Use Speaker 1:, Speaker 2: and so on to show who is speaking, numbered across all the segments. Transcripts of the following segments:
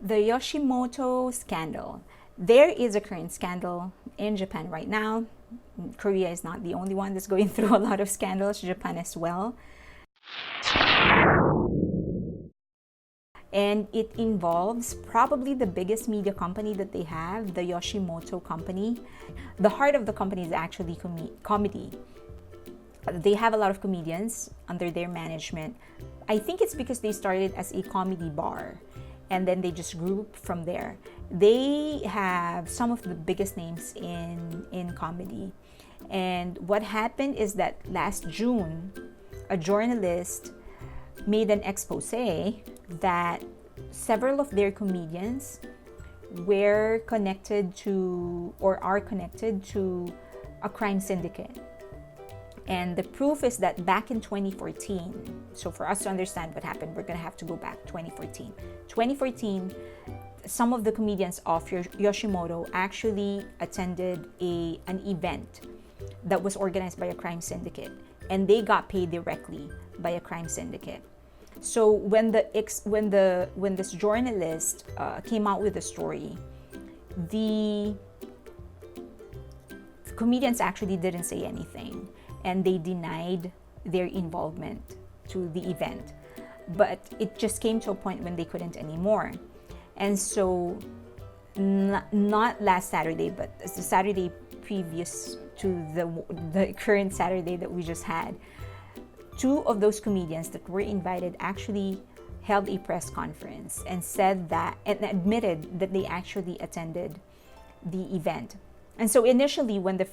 Speaker 1: The Yoshimoto scandal. There is a current scandal in Japan right now. Korea is not the only one that's going through a lot of scandals, Japan as well. And it involves probably the biggest media company that they have, the Yoshimoto company. The heart of the company is actually comedy. They have a lot of comedians under their management. I think it's because they started as a comedy bar and then they just grew from there. They have some of the biggest names in comedy. And what happened is that last June, a journalist made an expose that several of their comedians were connected to or are connected to a crime syndicate. And the proof is that back in 2014, so for us to understand what happened, we're going to have to go back 2014. 2014, some of the comedians of Yoshimoto actually attended an event that was organized by a crime syndicate, and they got paid directly by a crime syndicate. So when this journalist came out with the story, the comedians actually didn't say anything, and they denied their involvement to the event. But it just came to a point when they couldn't anymore. And so, not last Saturday, but the Saturday previous to the current Saturday that we just had, two of those comedians that were invited actually held a press conference and said that and admitted that they actually attended the event. And so initially, when the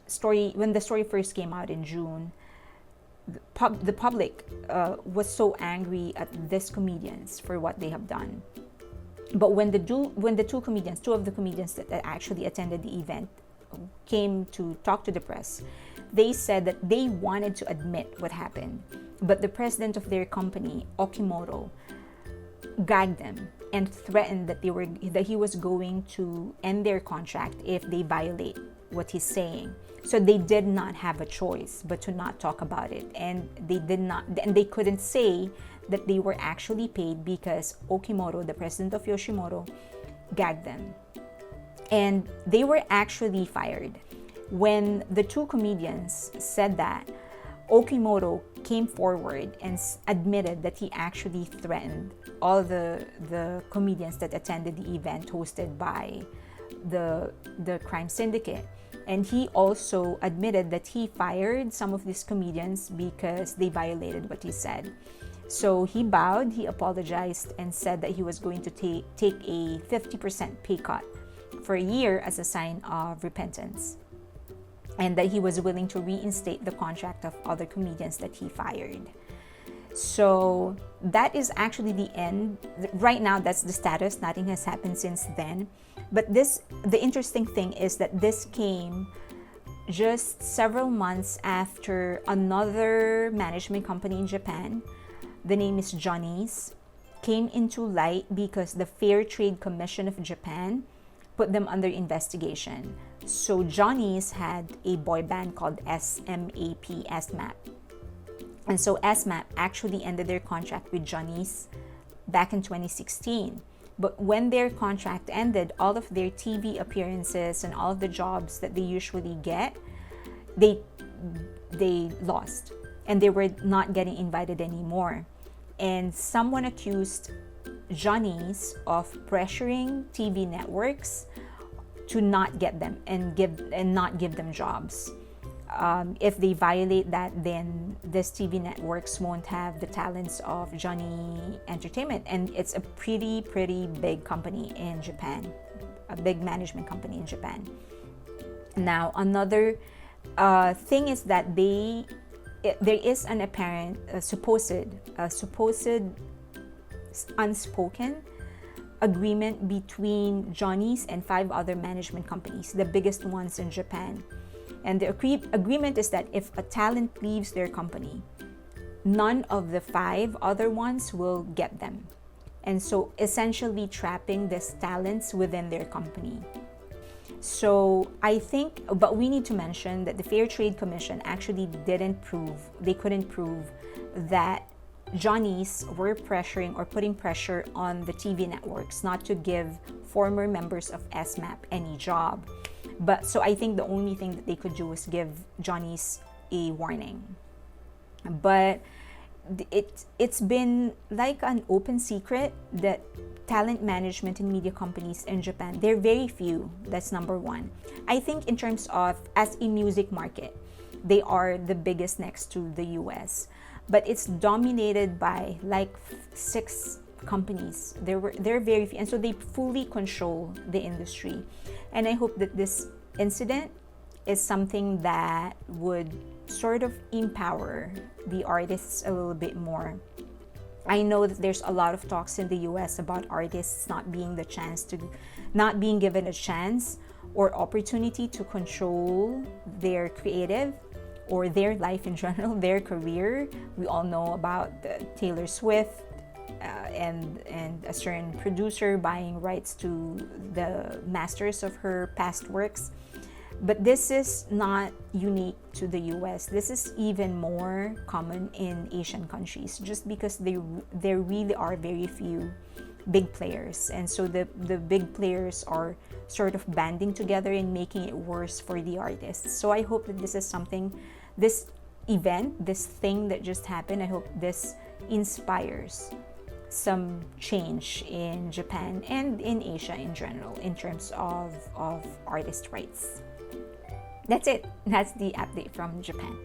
Speaker 1: story first came out in June, the public was so angry at these comedians for what they have done. But when two of the comedians that actually attended the event came to talk to the press, they said that they wanted to admit what happened, but the president of their company, Okimoto, gagged them and threatened that he was going to end their contract if they violate what he's saying. So they did not have a choice but to not talk about it, and they couldn't say that they were actually paid because Okimoto, the president of Yoshimoto, gagged them. And they were actually fired. When the two comedians said that, Okimoto came forward and admitted that he actually threatened all the comedians that attended the event hosted by the crime syndicate. And he also admitted that he fired some of these comedians because they violated what he said. So he bowed, he apologized, and said that he was going to take a 50% pay cut for a year as a sign of repentance, and that he was willing to reinstate the contract of other comedians that he fired. So that is actually the end. Right now, that's the status. Nothing has happened since then. But the interesting thing is that this came just several months after another management company in Japan, the name is Johnny's, came into light because the Fair Trade Commission of Japan put them under investigation. So Johnny's had a boy band called SMAP. And so SMAP actually ended their contract with Johnny's back in 2016. But when their contract ended, all of their TV appearances and all of the jobs that they usually get, they lost. And they were not getting invited anymore. And someone accused Johnny's of pressuring TV networks to not get them and not give them jobs. If they violate that, then this TV networks won't have the talents of Johnny Entertainment, and it's a pretty big company in Japan, a big management company in Japan. Now, another thing is that there is an apparent supposed unspoken agreement between Johnny's and 5 other management companies, the biggest ones in Japan. And the agreement is that if a talent leaves their company, none of the 5 other ones will get them. And so essentially trapping these talents within their company. So I think, but we need to mention that the Fair Trade Commission actually couldn't prove that Johnnies were pressuring or putting pressure on the TV networks not to give former members of SMAP any job. But so I think the only thing that they could do was give Johnnies a warning. But it's been like an open secret that talent management and media companies in Japan, they're very few. That's number one. I think in terms of as a music market, they are the biggest next to the US, but it's dominated by like 6 companies. They're very few, and so they fully control the industry. And I hope that this incident is something that would sort of empower the artists a little bit more. I know that there's a lot of talks in the US about artists not being given a chance or opportunity to control their creative or their life in general, their career. We all know about Taylor Swift and a certain producer buying rights to the masters of her past works. But this is not unique to the US. This is even more common in Asian countries, just because there really are very few big players. And so the big players are sort of banding together and making it worse for the artists. So I hope that this is something, this event, this thing that just happened, I hope this inspires some change in Japan and in Asia in general in terms of artist rights. That's it. That's the update from Japan.